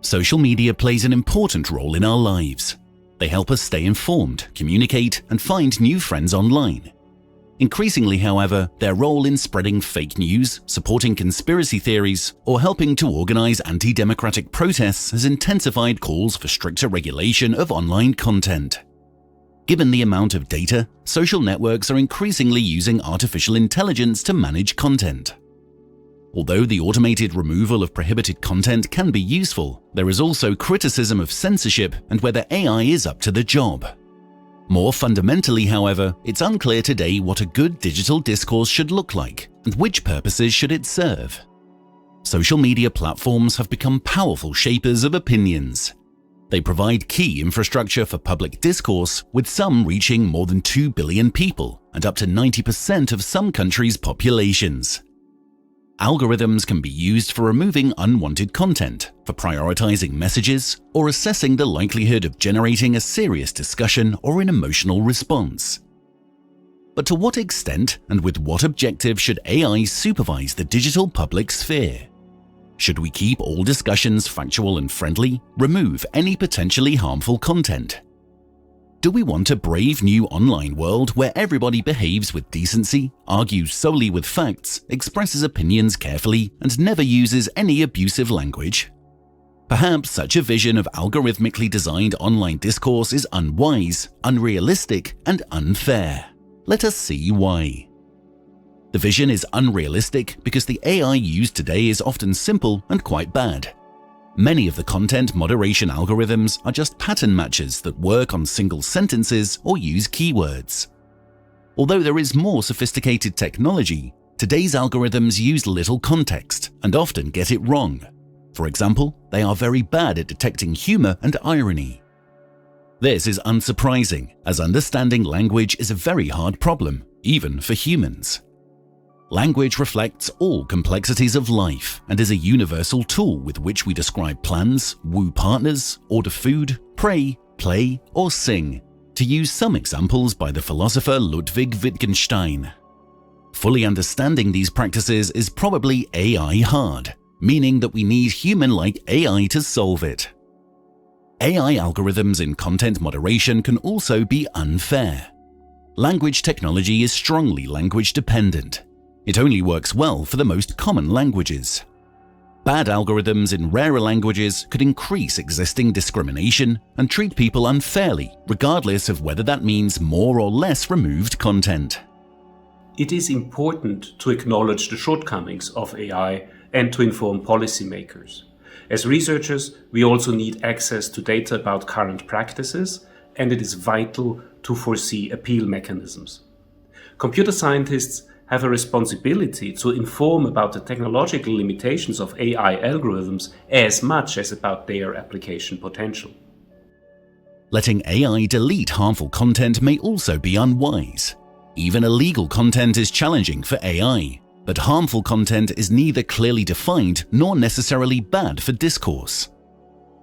Social media plays an important role in our lives. They help us stay informed, communicate, and find new friends online. Increasingly, however, their role in spreading fake news, supporting conspiracy theories, or helping to organize anti-democratic protests has intensified calls for stricter regulation of online content. Given the amount of data, social networks are increasingly using artificial intelligence to manage content. Although the automated removal of prohibited content can be useful, there is also criticism of censorship and whether AI is up to the job. More fundamentally, however, it's unclear today what a good digital discourse should look like and which purposes should it serve. Social media platforms have become powerful shapers of opinions. They provide key infrastructure for public discourse, with some reaching more than 2 billion people and up to 90% of some countries' populations. Algorithms can be used for removing unwanted content, for prioritizing messages, or assessing the likelihood of generating a serious discussion or an emotional response. But to what extent and with what objective should AI supervise the digital public sphere? Should we keep all discussions factual and friendly, remove any potentially harmful content? Do we want a brave new online world where everybody behaves with decency, argues solely with facts, expresses opinions carefully, and never uses any abusive language? Perhaps such a vision of algorithmically designed online discourse is unwise, unrealistic, and unfair. Let us see why. The vision is unrealistic because the AI used today is often simple and quite bad. Many of the content moderation algorithms are just pattern matchers that work on single sentences or use keywords. Although there is more sophisticated technology, today's algorithms use little context and often get it wrong. For example, they are very bad at detecting humor and irony. This is unsurprising, as understanding language is a very hard problem, even for humans. Language reflects all complexities of life and is a universal tool with which we describe plans, woo partners, order food, pray, play, or sing, to use some examples by the philosopher Ludwig Wittgenstein. Fully understanding these practices is probably AI hard, meaning that we need human-like AI to solve it. AI algorithms in content moderation can also be unfair. Language technology is strongly language-dependent. It only works well for the most common languages. Bad algorithms in rarer languages could increase existing discrimination and treat people unfairly, regardless of whether that means more or less removed content. It is important to acknowledge the shortcomings of AI and to inform policymakers. As researchers, we also need access to data about current practices, and it is vital to foresee appeal mechanisms. Computer scientists have a responsibility to inform about the technological limitations of AI algorithms as much as about their application potential. Letting AI delete harmful content may also be unwise. Even illegal content is challenging for AI, but harmful content is neither clearly defined nor necessarily bad for discourse.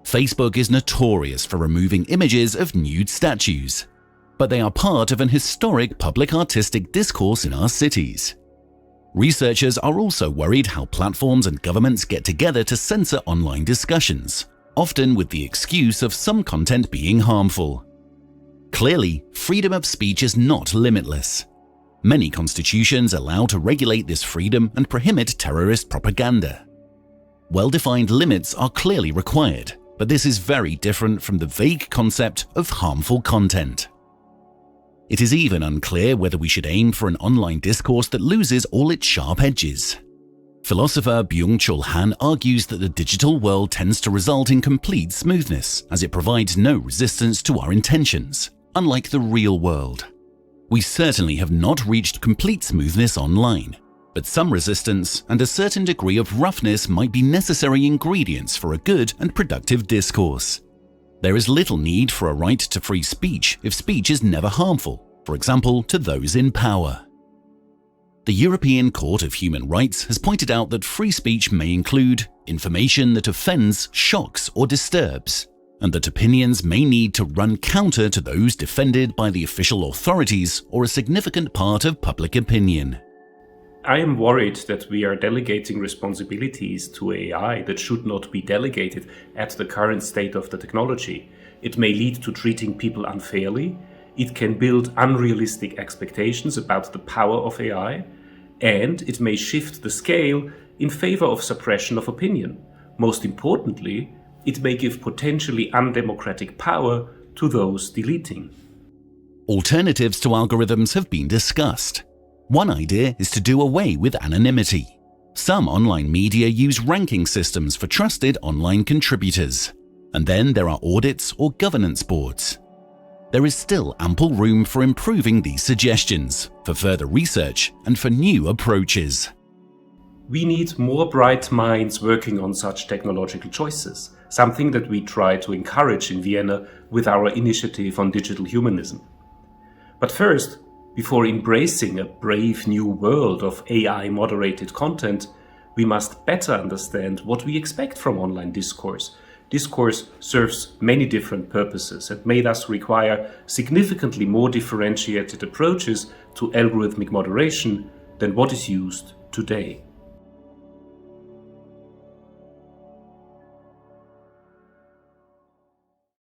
Facebook is notorious for removing images of nude statues, but they are part of an historic public artistic discourse in our cities. Researchers are also worried how platforms and governments get together to censor online discussions, often with the excuse of some content being harmful. Clearly, freedom of speech is not limitless. Many constitutions allow to regulate this freedom and prohibit terrorist propaganda. Well-defined limits are clearly required, but this is very different from the vague concept of harmful content. It is even unclear whether we should aim for an online discourse that loses all its sharp edges. Philosopher Byung-Chul Han argues that the digital world tends to result in complete smoothness, as it provides no resistance to our intentions, unlike the real world. We certainly have not reached complete smoothness online, but some resistance and a certain degree of roughness might be necessary ingredients for a good and productive discourse. There is little need for a right to free speech if speech is never harmful, for example, to those in power. The European Court of Human Rights has pointed out that free speech may include information that offends, shocks, or disturbs, and that opinions may need to run counter to those defended by the official authorities or a significant part of public opinion. I am worried that we are delegating responsibilities to AI that should not be delegated at the current state of the technology. It may lead to treating people unfairly. It can build unrealistic expectations about the power of AI, and it may shift the scale in favor of suppression of opinion. Most importantly, it may give potentially undemocratic power to those deleting. Alternatives to algorithms have been discussed. One idea is to do away with anonymity. Some online media use ranking systems for trusted online contributors. And then there are audits or governance boards. There is still ample room for improving these suggestions, for further research, and for new approaches. We need more bright minds working on such technological choices, something that we try to encourage in Vienna with our initiative on digital humanism. But first, before embracing a brave new world of AI-moderated content, we must better understand what we expect from online discourse. Discourse serves many different purposes and may thus require significantly more differentiated approaches to algorithmic moderation than what is used today.